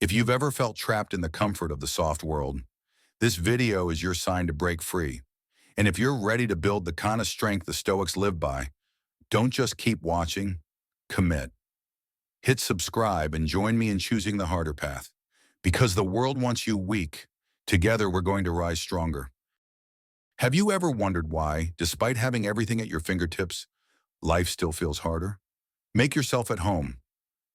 If you've ever felt trapped in the comfort of the soft world, this video is your sign to break free. And if you're ready to build the kind of strength the Stoics live by, don't just keep watching, commit. Hit subscribe and join me in choosing the harder path. Because the world wants you weak. Together we're going to rise stronger. Have you ever wondered why, despite having everything at your fingertips, life still feels harder? Make yourself at home.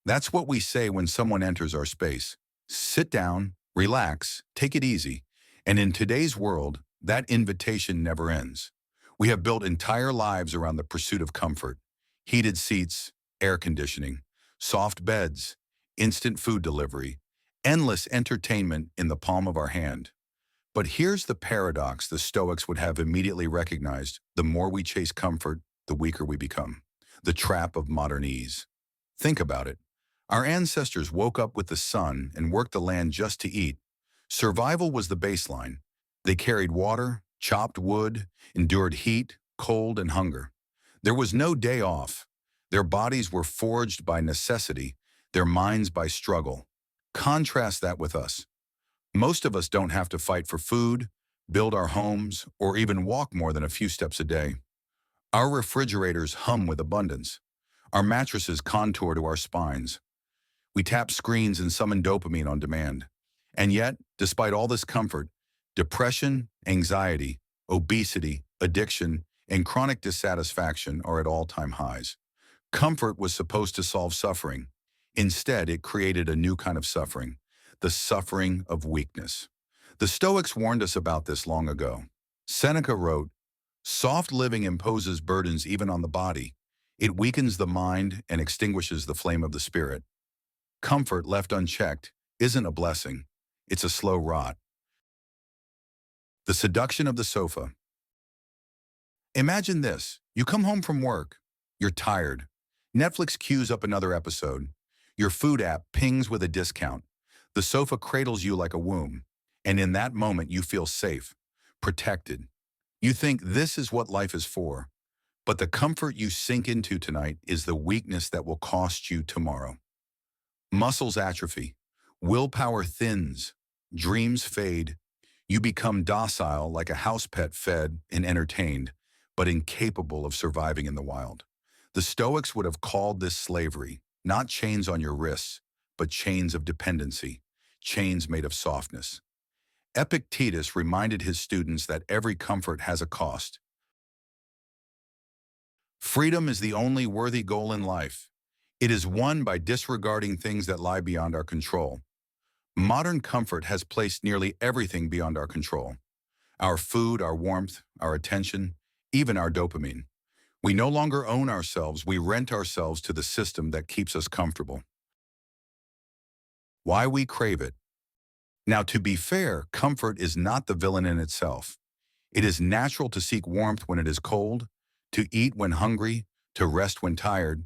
That's what we say when someone enters our space. Sit down, relax, take it easy. And in today's world, that invitation never ends. We have built entire lives around the pursuit of comfort. Heated seats, air conditioning, soft beds, instant food delivery, endless entertainment in the palm of our hand. But here's the paradox the Stoics would have immediately recognized: the more we chase comfort, the weaker we become. The trap of modern ease. Think about it. Our ancestors woke up with the sun and worked the land just to eat. Survival was the baseline. They carried water, chopped wood, endured heat, cold, and hunger. There was no day off. Their bodies were forged by necessity, their minds by struggle. Contrast that with us. Most of us don't have to fight for food, build our homes, or even walk more than a few steps a day. Our refrigerators hum with abundance. Our mattresses contour to our spines. We tap screens and summon dopamine on demand. And yet, despite all this comfort, depression, anxiety, obesity, addiction, and chronic dissatisfaction are at all-time highs. Comfort was supposed to solve suffering. Instead, it created a new kind of suffering, the suffering of weakness. The Stoics warned us about this long ago. Seneca wrote, "Soft living imposes burdens even on the body. It weakens the mind and extinguishes the flame of the spirit." Comfort left unchecked isn't a blessing. It's a slow rot. The seduction of the sofa. Imagine this. You come home from work. You're tired. Netflix queues up another episode. Your food app pings with a discount. The sofa cradles you like a womb. And in that moment, you feel safe, protected. You think this is what life is for. But the comfort you sink into tonight is the weakness that will cost you tomorrow. Muscles atrophy. Willpower thins. Dreams fade. You become docile like a house pet, fed and entertained, but incapable of surviving in the wild. The Stoics would have called this slavery, not chains on your wrists, but chains of dependency, chains made of softness. Epictetus reminded his students that every comfort has a cost. Freedom is the only worthy goal in life. It is won by disregarding things that lie beyond our control. Modern comfort has placed nearly everything beyond our control. Our food, our warmth, our attention, even our dopamine. We no longer own ourselves, we rent ourselves to the system that keeps us comfortable. Why we crave it. Now, to be fair, comfort is not the villain in itself. It is natural to seek warmth when it is cold, to eat when hungry, to rest when tired.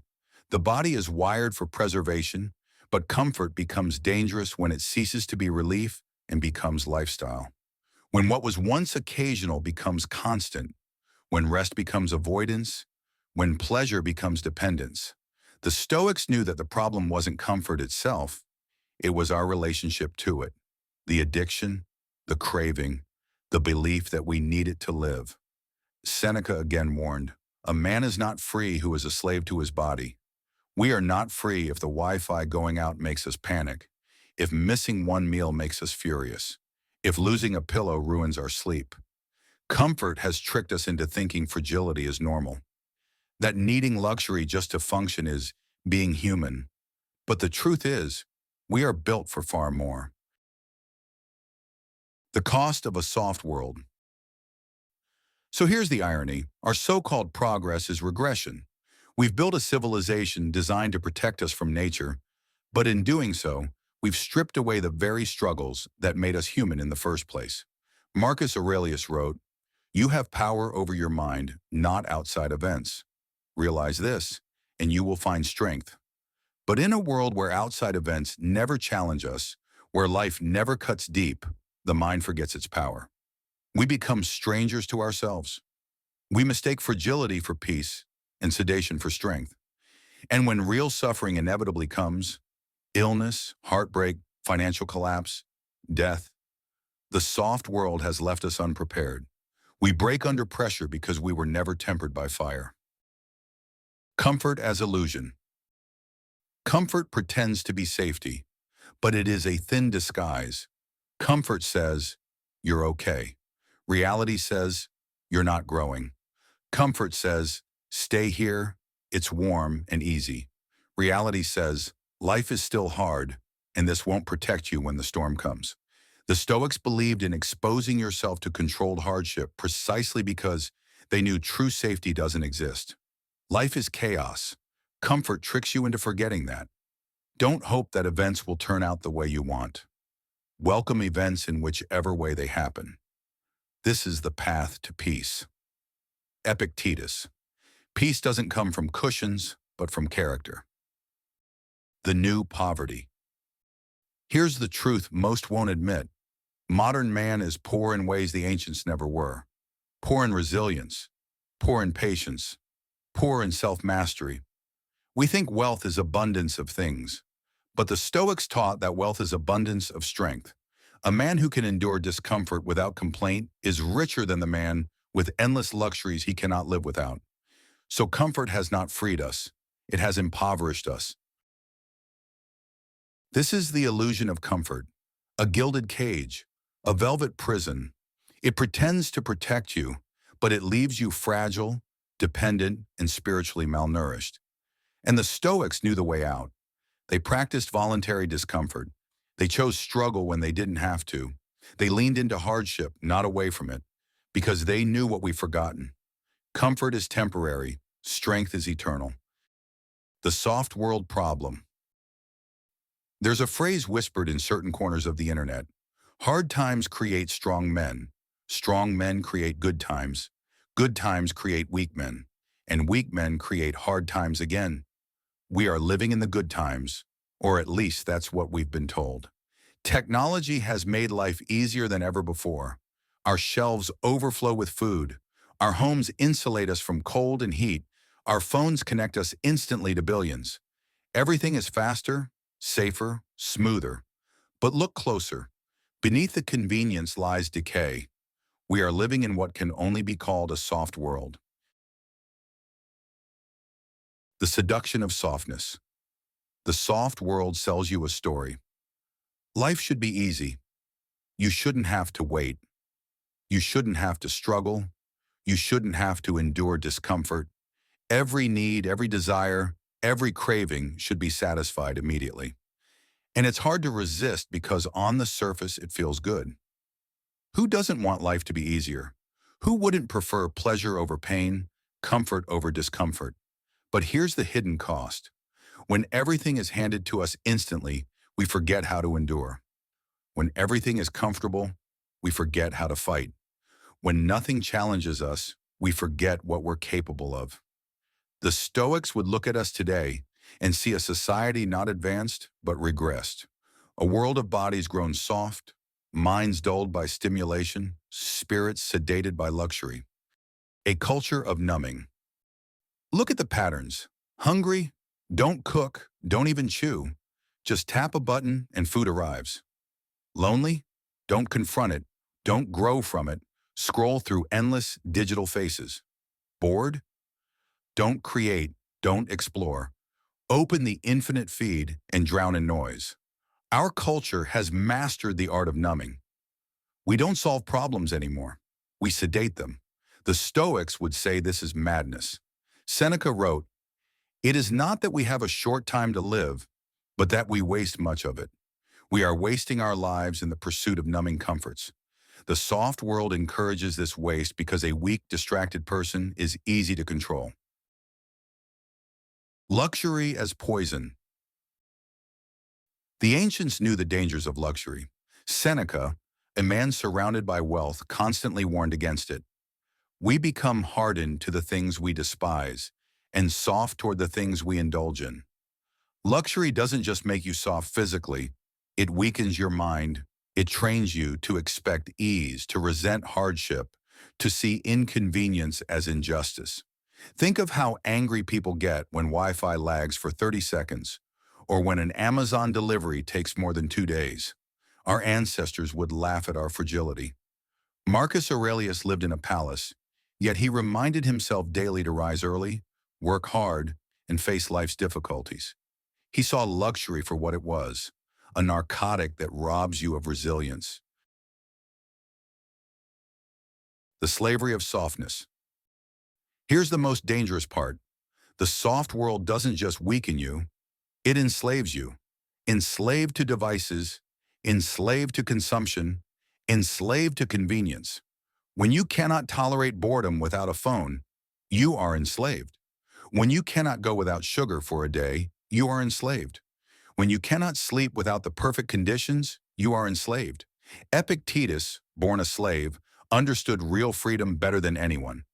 The body is wired for preservation, but comfort becomes dangerous when it ceases to be relief and becomes lifestyle. When what was once occasional becomes constant, when rest becomes avoidance, when pleasure becomes dependence. The Stoics knew that the problem wasn't comfort itself, it was our relationship to it. The addiction, the craving, the belief that we need it to live. Seneca again warned, "A man is not free who is a slave to his body." We are not free if the Wi-Fi going out makes us panic, if missing one meal makes us furious, if losing a pillow ruins our sleep. Comfort has tricked us into thinking fragility is normal, that needing luxury just to function is being human. But the truth is, we are built for far more. The cost of a soft world. So here's the irony. Our so-called progress is regression. We've built a civilization designed to protect us from nature, but in doing so, we've stripped away the very struggles that made us human in the first place. Marcus Aurelius wrote, "You have power over your mind, not outside events. Realize this, and you will find strength." But in a world where outside events never challenge us, where life never cuts deep, the mind forgets its power. We become strangers to ourselves. We mistake fragility for peace and sedation for strength. And when real suffering inevitably comes, illness, heartbreak, financial collapse, death. The soft world has left us unprepared. We break under pressure because we were never tempered by fire. Comfort as illusion. Comfort pretends to be safety, but it is a thin disguise. Comfort says, you're okay. Reality says, you're not growing. Comfort says, stay here, it's warm and easy. Reality says, life is still hard, and this won't protect you when the storm comes. The Stoics believed in exposing yourself to controlled hardship precisely because they knew true safety doesn't exist. Life is chaos. Comfort tricks you into forgetting that. Don't hope that events will turn out the way you want. Welcome events in whichever way they happen. This is the path to peace. Epictetus. Peace doesn't come from cushions, but from character. The new poverty. Here's the truth most won't admit. Modern man is poor in ways the ancients never were. Poor in resilience, poor in patience, poor in self-mastery. We think wealth is abundance of things, but the Stoics taught that wealth is abundance of strength. A man who can endure discomfort without complaint is richer than the man with endless luxuries he cannot live without. So comfort has not freed us, it has impoverished us. This is the illusion of comfort, a gilded cage, a velvet prison. It pretends to protect you, but it leaves you fragile, dependent, and spiritually malnourished. And the Stoics knew the way out. They practiced voluntary discomfort. They chose struggle when they didn't have to. They leaned into hardship, not away from it, because they knew what we've forgotten. Comfort is temporary, strength is eternal. The soft world problem. There's a phrase whispered in certain corners of the internet. Hard times create strong men create good times create weak men, and weak men create hard times again. We are living in the good times, or at least that's what we've been told. Technology has made life easier than ever before. Our shelves overflow with food. Our homes insulate us from cold and heat. Our phones connect us instantly to billions. Everything is faster, safer, smoother. But look closer. Beneath the convenience lies decay. We are living in what can only be called a soft world. The seduction of softness. The soft world sells you a story. Life should be easy. You shouldn't have to wait. You shouldn't have to struggle. You shouldn't have to endure discomfort. Every need, every desire, every craving should be satisfied immediately. And it's hard to resist because on the surface it feels good. Who doesn't want life to be easier? Who wouldn't prefer pleasure over pain, comfort over discomfort? But here's the hidden cost. When everything is handed to us instantly, we forget how to endure. When everything is comfortable, we forget how to fight. When nothing challenges us, we forget what we're capable of. The Stoics would look at us today and see a society not advanced, but regressed. A world of bodies grown soft, minds dulled by stimulation, spirits sedated by luxury. A culture of numbing. Look at the patterns. Hungry? Don't cook, don't even chew. Just tap a button and food arrives. Lonely? Don't confront it, don't grow from it. Scroll through endless digital faces. Bored? Don't create, don't explore. Open the infinite feed and drown in noise. Our culture has mastered the art of numbing. We don't solve problems anymore. We sedate them. The Stoics would say this is madness. Seneca wrote, "It is not that we have a short time to live, but that we waste much of it. We are wasting our lives in the pursuit of numbing comforts." The soft world encourages this waste because a weak, distracted person is easy to control. Luxury as poison. The ancients knew the dangers of luxury. Seneca, a man surrounded by wealth, constantly warned against it. We become hardened to the things we despise and soft toward the things we indulge in. Luxury doesn't just make you soft physically, it weakens your mind. It trains you to expect ease, to resent hardship, to see inconvenience as injustice. Think of how angry people get when Wi-Fi lags for 30 seconds, or when an Amazon delivery takes more than 2 days. Our ancestors would laugh at our fragility. Marcus Aurelius lived in a palace, yet he reminded himself daily to rise early, work hard, and face life's difficulties. He saw luxury for what it was, a narcotic that robs you of resilience. The slavery of softness. Here's the most dangerous part. The soft world doesn't just weaken you, it enslaves you. Enslaved to devices, enslaved to consumption, enslaved to convenience. When you cannot tolerate boredom without a phone, you are enslaved. When you cannot go without sugar for a day, you are enslaved. When you cannot sleep without the perfect conditions, you are enslaved. Epictetus, born a slave, understood real freedom better than anyone.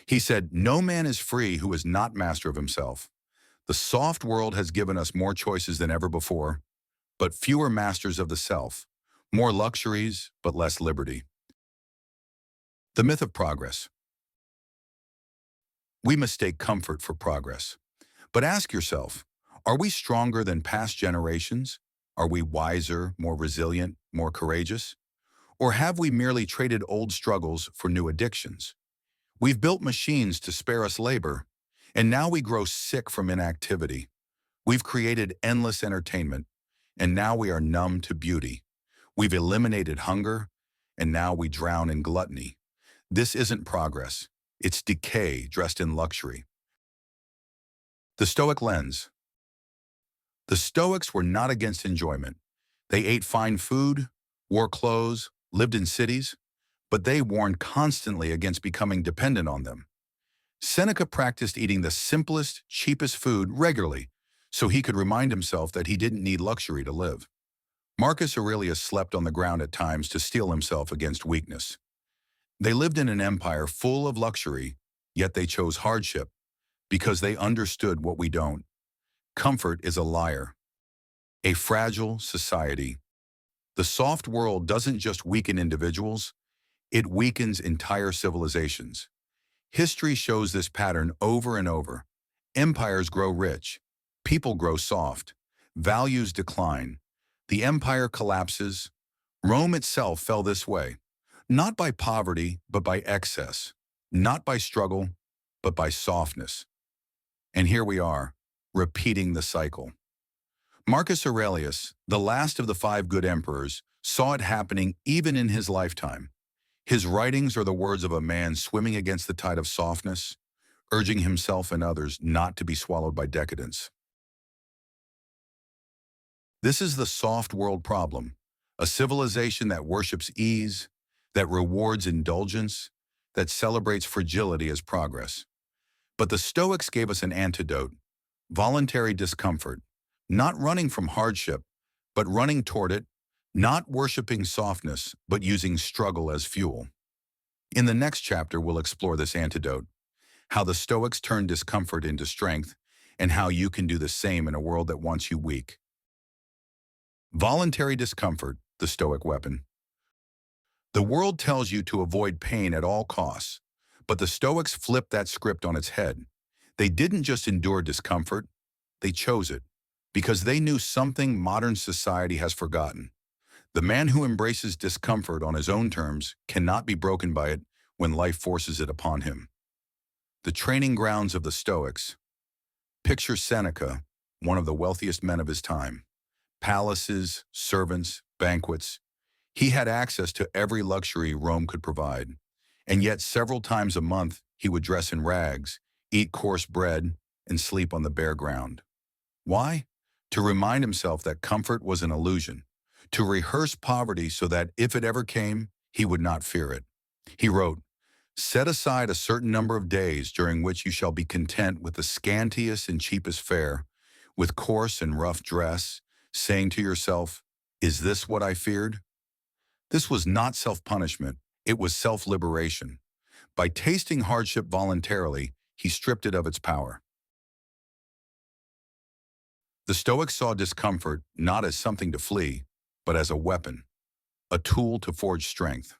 He said, "No man is free who is not master of himself." The soft world has given us more choices than ever before, but fewer masters of the self, more luxuries, but less liberty. The myth of progress. We mistake comfort for progress. But ask yourself, are we stronger than past generations? Are we wiser, more resilient, more courageous? Or have we merely traded old struggles for new addictions? We've built machines to spare us labor, and now we grow sick from inactivity. We've created endless entertainment, and now we are numb to beauty. We've eliminated hunger, and now we drown in gluttony. This isn't progress. It's decay dressed in luxury. The Stoic lens. The Stoics were not against enjoyment. They ate fine food, wore clothes, lived in cities, but they warned constantly against becoming dependent on them. Seneca practiced eating the simplest, cheapest food regularly so he could remind himself that he didn't need luxury to live. Marcus Aurelius slept on the ground at times to steel himself against weakness. They lived in an empire full of luxury, yet they chose hardship because they understood what we don't. Comfort is a liar. A fragile society. The soft world doesn't just weaken individuals, it weakens entire civilizations. History shows this pattern over and over. Empires grow rich, people grow soft, values decline, the empire collapses. Rome itself fell this way, not by poverty, but by excess, not by struggle, but by softness. And here we are, repeating the cycle. Marcus Aurelius, the last of the 5 good emperors, saw it happening even in his lifetime. His writings are the words of a man swimming against the tide of softness, urging himself and others not to be swallowed by decadence. This is the soft world problem, a civilization that worships ease, that rewards indulgence, that celebrates fragility as progress. But the Stoics gave us an antidote, voluntary discomfort, not running from hardship, but running toward it, not worshiping softness, but using struggle as fuel. In the next chapter, we'll explore this antidote, how the Stoics turned discomfort into strength, and how you can do the same in a world that wants you weak. Voluntary discomfort, the Stoic weapon. The world tells you to avoid pain at all costs, but the Stoics flipped that script on its head. They didn't just endure discomfort, they chose it, because they knew something modern society has forgotten. The man who embraces discomfort on his own terms cannot be broken by it when life forces it upon him. The training grounds of the Stoics. Picture Seneca, one of the wealthiest men of his time. Palaces, servants, banquets. He had access to every luxury Rome could provide. And yet several times a month, he would dress in rags, eat coarse bread, and sleep on the bare ground. Why? To remind himself that comfort was an illusion. To rehearse poverty so that if it ever came, he would not fear it. He wrote, "Set aside a certain number of days during which you shall be content with the scantiest and cheapest fare, with coarse and rough dress, saying to yourself, 'Is this what I feared?'" This was not self-punishment, it was self-liberation. By tasting hardship voluntarily, he stripped it of its power. The Stoics saw discomfort not as something to flee, but as a weapon, a tool to forge strength.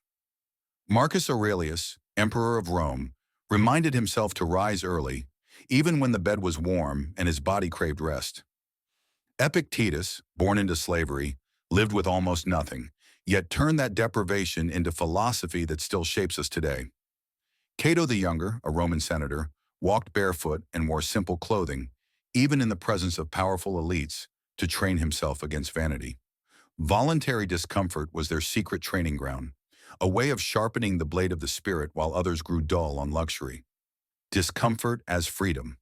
Marcus Aurelius, emperor of Rome, reminded himself to rise early, even when the bed was warm and his body craved rest. Epictetus, born into slavery, lived with almost nothing, yet turned that deprivation into philosophy that still shapes us today. Cato the Younger, a Roman senator, walked barefoot and wore simple clothing, even in the presence of powerful elites, to train himself against vanity. Voluntary discomfort was their secret training ground, a way of sharpening the blade of the spirit while others grew dull on luxury. Discomfort as freedom.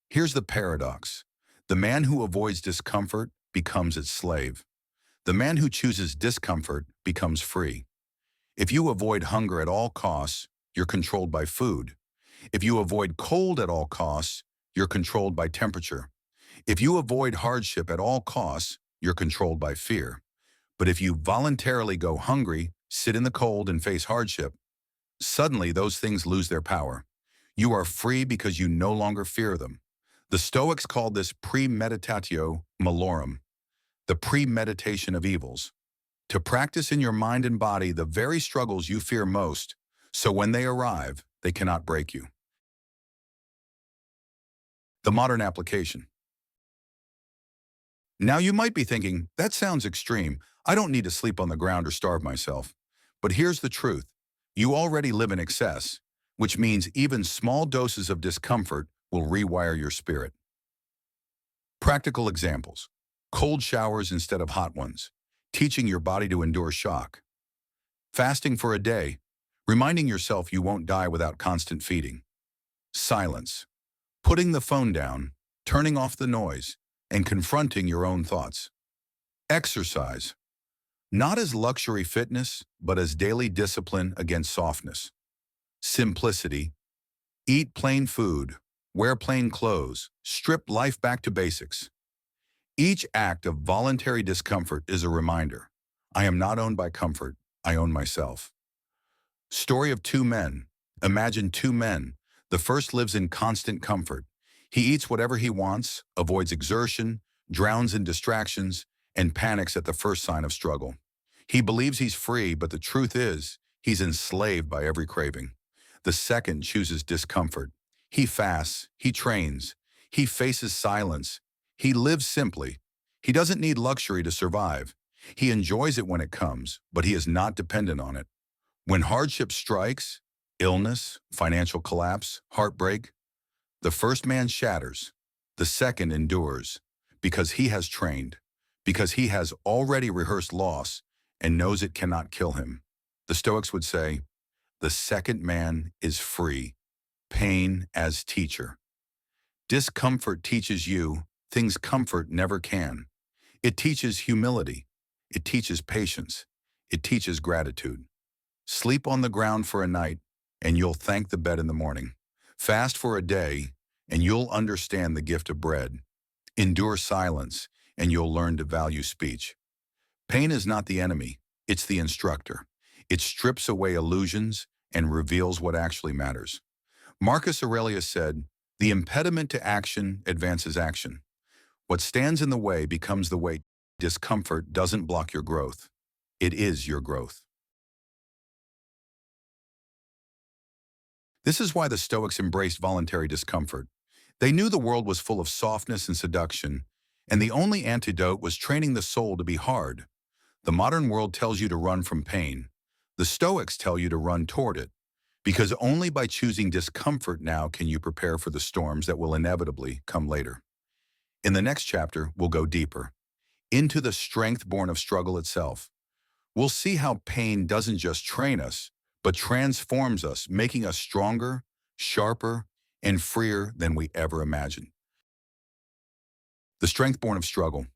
Here's the paradox. The man who avoids discomfort becomes its slave. The man who chooses discomfort becomes free. If you avoid hunger at all costs, you're controlled by food. If you avoid cold at all costs, you're controlled by temperature. If you avoid hardship at all costs, you're controlled by fear. But if you voluntarily go hungry, sit in the cold, and face hardship, suddenly those things lose their power. You are free because you no longer fear them. The Stoics called this premeditatio malorum, the premeditation of evils. To practice in your mind and body the very struggles you fear most, so when they arrive, they cannot break you. The modern application. Now you might be thinking, that sounds extreme. I don't need to sleep on the ground or starve myself. But here's the truth. You already live in excess, which means even small doses of discomfort will rewire your spirit. Practical examples. Cold showers instead of hot ones, teaching your body to endure shock. Fasting for a day, reminding yourself you won't die without constant feeding. Silence, putting the phone down, turning off the noise, and confronting your own thoughts. Exercise, not as luxury fitness, but as daily discipline against softness. Simplicity, eat plain food, wear plain clothes, strip life back to basics. Each act of voluntary discomfort is a reminder. I am not owned by comfort, I own myself. Story of two men. Imagine two men. The first lives in constant comfort. He eats whatever he wants, avoids exertion, drowns in distractions, and panics at the first sign of struggle. He believes he's free, but the truth is, he's enslaved by every craving. The second chooses discomfort. He fasts, he trains, he faces silence, he lives simply. He doesn't need luxury to survive. He enjoys it when it comes, but he is not dependent on it. When hardship strikes, illness, financial collapse, heartbreak, the first man shatters, the second endures, because he has trained, because he has already rehearsed loss and knows it cannot kill him. The Stoics would say, the second man is free, pain as teacher. Discomfort teaches you things comfort never can. It teaches humility. It teaches patience. It teaches gratitude. Sleep on the ground for a night, and you'll thank the bed in the morning. Fast for a day, and you'll understand the gift of bread. Endure silence, and you'll learn to value speech. Pain is not the enemy, it's the instructor. It strips away illusions and reveals what actually matters. Marcus Aurelius said, "The impediment to action advances action. What stands in the way becomes the way." Discomfort doesn't block your growth. It is your growth. This is why the Stoics embraced voluntary discomfort. They knew the world was full of softness and seduction, and the only antidote was training the soul to be hard. The modern world tells you to run from pain. The Stoics tell you to run toward it, because only by choosing discomfort now can you prepare for the storms that will inevitably come later. In the next chapter, we'll go deeper, into the strength born of struggle itself. We'll see how pain doesn't just train us, but transforms us, making us stronger, sharper, and freer than we ever imagined. The strength born of struggle.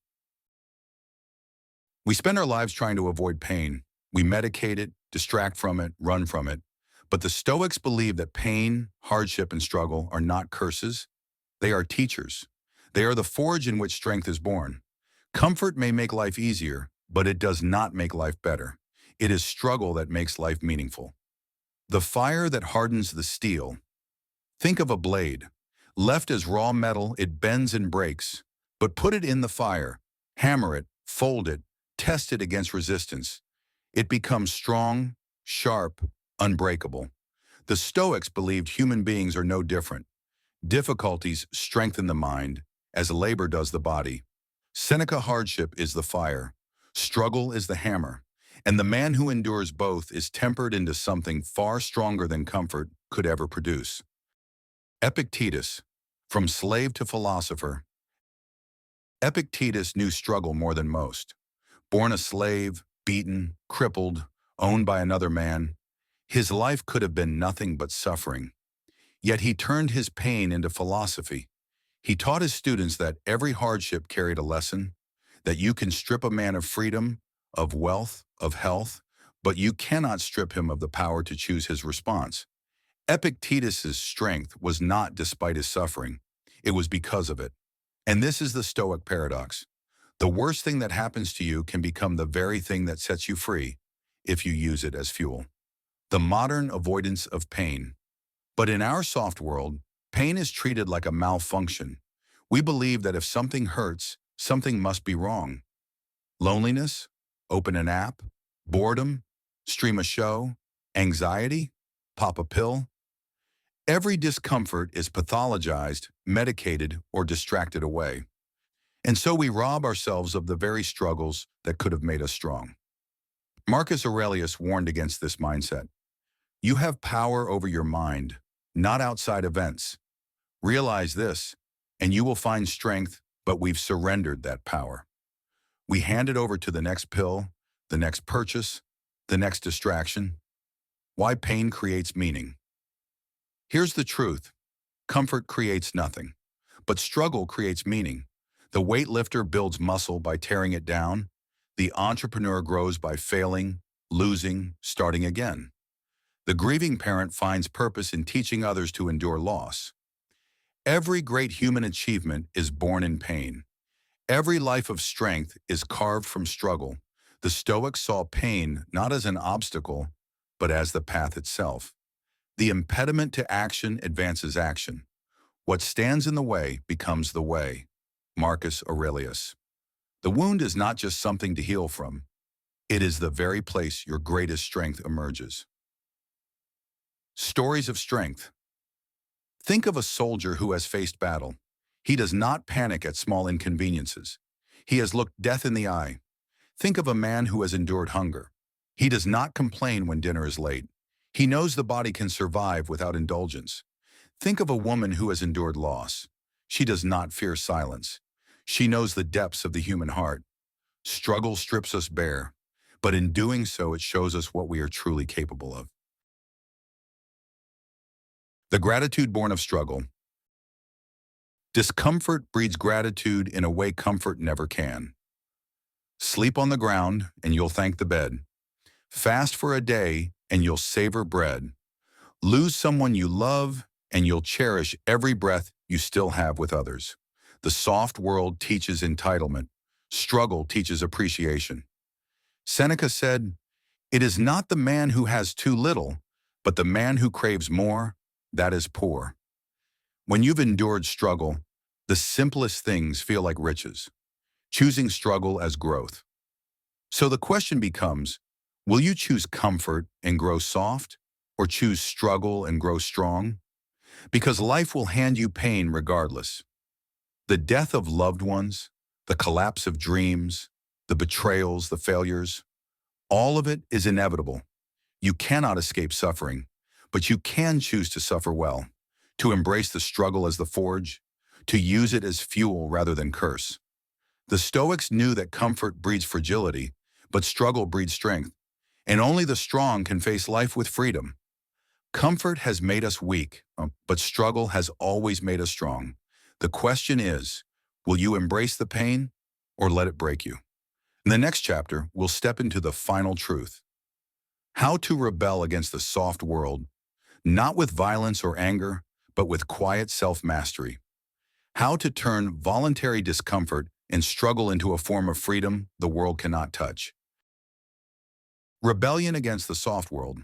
We spend our lives trying to avoid pain. We medicate it, distract from it, run from it. But the Stoics believe that pain, hardship, and struggle are not curses. They are teachers. They are the forge in which strength is born. Comfort may make life easier, but it does not make life better. It is struggle that makes life meaningful. The fire that hardens the steel. Think of a blade. Left as raw metal, it bends and breaks. But put it in the fire, hammer it, fold it, test it against resistance. It becomes strong, sharp, unbreakable. The Stoics believed human beings are no different. Difficulties strengthen the mind, as labor does the body. Seneca hardship is the fire, struggle is the hammer, and the man who endures both is tempered into something far stronger than comfort could ever produce. Epictetus, from slave to philosopher. Epictetus knew struggle more than most. Born a slave, beaten, crippled, owned by another man, his life could have been nothing but suffering. Yet he turned his pain into philosophy. He taught his students that every hardship carried a lesson, that you can strip a man of freedom, of wealth, of health, but you cannot strip him of the power to choose his response. Epictetus's strength was not despite his suffering, it was because of it. And this is the Stoic paradox. The worst thing that happens to you can become the very thing that sets you free if you use it as fuel. The modern avoidance of pain. But in our soft world, pain is treated like a malfunction. We believe that if something hurts, something must be wrong. Loneliness? Open an app? Boredom? Stream a show? Anxiety? Pop a pill? Every discomfort is pathologized, medicated, or distracted away. And so we rob ourselves of the very struggles that could have made us strong. Marcus Aurelius warned against this mindset. You have power over your mind, not outside events. Realize this, and you will find strength, but we've surrendered that power. We hand it over to the next pill, the next purchase, the next distraction. Why pain creates meaning. Here's the truth. Comfort creates nothing, but struggle creates meaning. The weightlifter builds muscle by tearing it down. The entrepreneur grows by failing, losing, starting again. The grieving parent finds purpose in teaching others to endure loss. Every great human achievement is born in pain. Every life of strength is carved from struggle. The Stoics saw pain not as an obstacle, but as the path itself. The impediment to action advances action. What stands in the way becomes the way. Marcus Aurelius. The wound is not just something to heal from. It is the very place your greatest strength emerges. Stories of strength. Think of a soldier who has faced battle. He does not panic at small inconveniences. He has looked death in the eye. Think of a man who has endured hunger. He does not complain when dinner is late. He knows the body can survive without indulgence. Think of a woman who has endured loss. She does not fear silence. She knows the depths of the human heart. Struggle strips us bare, but in doing so, it shows us what we are truly capable of. The gratitude born of struggle. Discomfort breeds gratitude in a way comfort never can. Sleep on the ground and you'll thank the bed. Fast for a day and you'll savor bread. Lose someone you love and you'll cherish every breath you still have with others. The soft world teaches entitlement. Struggle teaches appreciation. Seneca said, "It is not the man who has too little, but the man who craves more, that is poor." When you've endured struggle, the simplest things feel like riches, choosing struggle as growth. So the question becomes, will you choose comfort and grow soft, or choose struggle and grow strong? Because life will hand you pain regardless. The death of loved ones, the collapse of dreams, the betrayals, the failures, all of it is inevitable. You cannot escape suffering, but you can choose to suffer well, to embrace the struggle as the forge, to use it as fuel rather than curse. The Stoics knew that comfort breeds fragility, but struggle breeds strength, and only the strong can face life with freedom. Comfort has made us weak, but struggle has always made us strong. The question is, will you embrace the pain or let it break you? In the next chapter, we'll step into the final truth. How to rebel against the soft world, not with violence or anger, but with quiet self-mastery. How to turn voluntary discomfort and struggle into a form of freedom the world cannot touch. Rebellion against the soft world.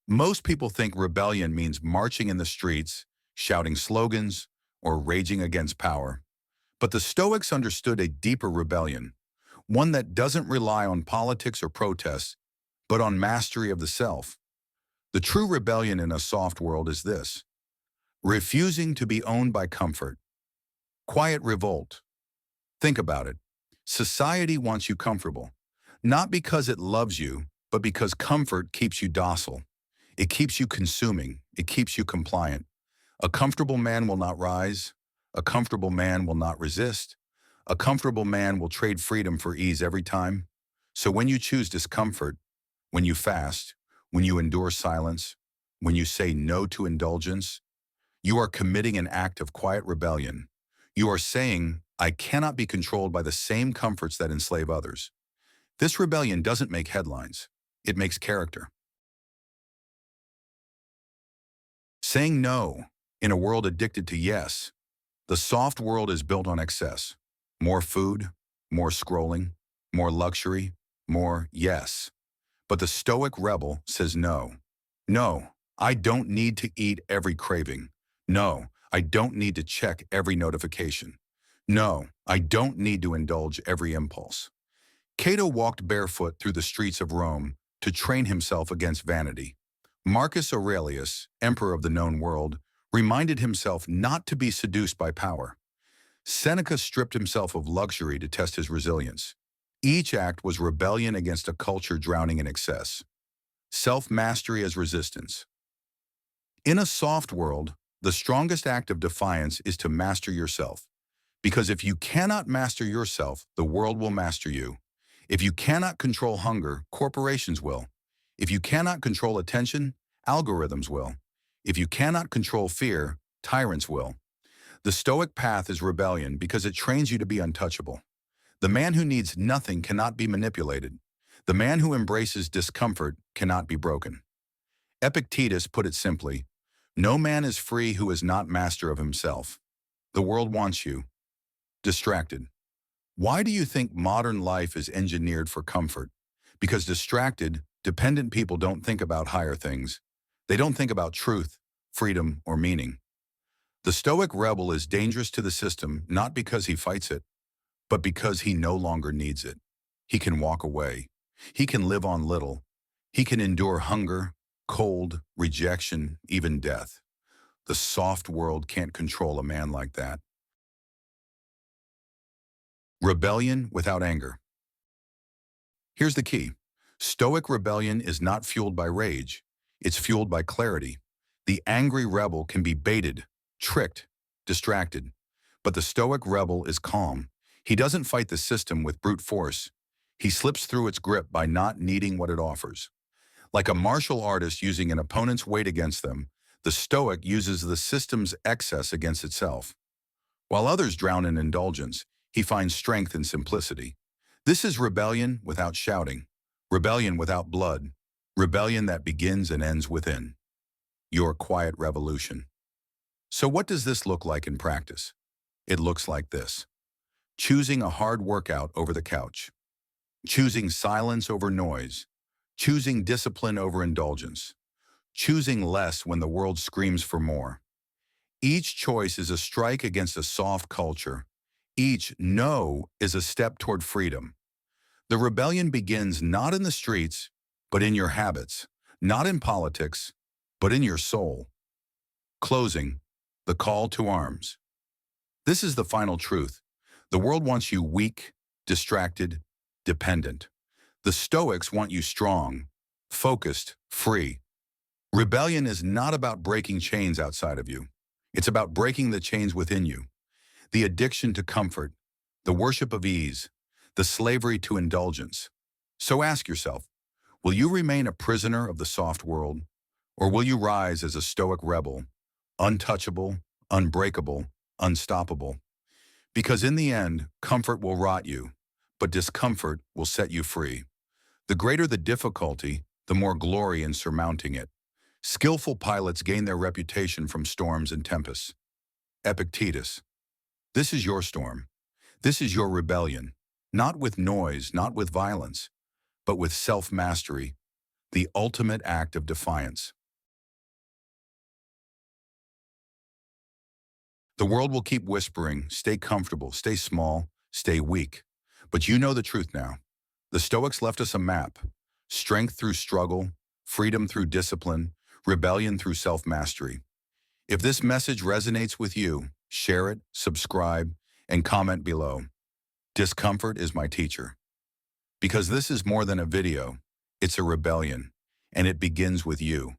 Most people think rebellion means marching in the streets, shouting slogans, or raging against power. But the Stoics understood a deeper rebellion, one that doesn't rely on politics or protests, but on mastery of the self. The true rebellion in a soft world is this: refusing to be owned by comfort. Quiet revolt. Think about it. Society wants you comfortable, not because it loves you, but because comfort keeps you docile. It keeps you consuming. It keeps you compliant. A comfortable man will not rise. A comfortable man will not resist. A comfortable man will trade freedom for ease every time. So when you choose discomfort, when you fast, when you endure silence, when you say no to indulgence, you are committing an act of quiet rebellion. You are saying, I cannot be controlled by the same comforts that enslave others. This rebellion doesn't make headlines. It makes character. Saying no in a world addicted to yes. The soft world is built on excess. More food, more scrolling, more luxury, more yes. But the Stoic rebel says no. No, I don't need to eat every craving. No, I don't need to check every notification. No, I don't need to indulge every impulse. Cato walked barefoot through the streets of Rome to train himself against vanity. Marcus Aurelius, emperor of the known world, reminded himself not to be seduced by power. Seneca stripped himself of luxury to test his resilience. Each act was rebellion against a culture drowning in excess. Self-mastery as resistance. In a soft world, the strongest act of defiance is to master yourself. Because if you cannot master yourself, the world will master you. If you cannot control hunger, corporations will. If you cannot control attention, algorithms will. If you cannot control fear, tyrants will. The Stoic path is rebellion because it trains you to be untouchable. The man who needs nothing cannot be manipulated. The man who embraces discomfort cannot be broken. Epictetus put it simply, no man is free who is not master of himself. The world wants you distracted. Why do you think modern life is engineered for comfort? Because distracted, dependent people don't think about higher things. They don't think about truth, freedom, or meaning. The Stoic rebel is dangerous to the system not because he fights it, but because he no longer needs it. He can walk away. He can live on little. He can endure hunger, cold, rejection, even death. The soft world can't control a man like that. Rebellion without anger. Here's the key. Stoic rebellion is not fueled by rage. It's fueled by clarity. The angry rebel can be baited, tricked, distracted. But the Stoic rebel is calm. He doesn't fight the system with brute force. He slips through its grip by not needing what it offers. Like a martial artist using an opponent's weight against them, the Stoic uses the system's excess against itself. While others drown in indulgence, he finds strength in simplicity. This is rebellion without shouting, rebellion without blood, rebellion that begins and ends within. Your quiet revolution. So what does this look like in practice? It looks like this. Choosing a hard workout over the couch. Choosing silence over noise. Choosing discipline over indulgence. Choosing less when the world screams for more. Each choice is a strike against a soft culture. Each no is a step toward freedom. The rebellion begins not in the streets, but in your habits, not in politics, but in your soul. Closing, the call to arms. This is the final truth. The world wants you weak, distracted, dependent. The Stoics want you strong, focused, free. Rebellion is not about breaking chains outside of you. It's about breaking the chains within you. The addiction to comfort, the worship of ease, the slavery to indulgence. So ask yourself, will you remain a prisoner of the soft world, or will you rise as a Stoic rebel, untouchable, unbreakable, unstoppable? Because in the end, comfort will rot you, but discomfort will set you free. The greater the difficulty, the more glory in surmounting it. Skillful pilots gain their reputation from storms and tempests. Epictetus. This is your storm. This is your rebellion. Not with noise, not with violence, but with self-mastery, the ultimate act of defiance. The world will keep whispering, stay comfortable, stay small, stay weak. But you know the truth now. The Stoics left us a map. Strength through struggle, freedom through discipline, rebellion through self-mastery. If this message resonates with you, share it, subscribe, and comment below. Discomfort is my teacher. Because this is more than a video, it's a rebellion, and it begins with you.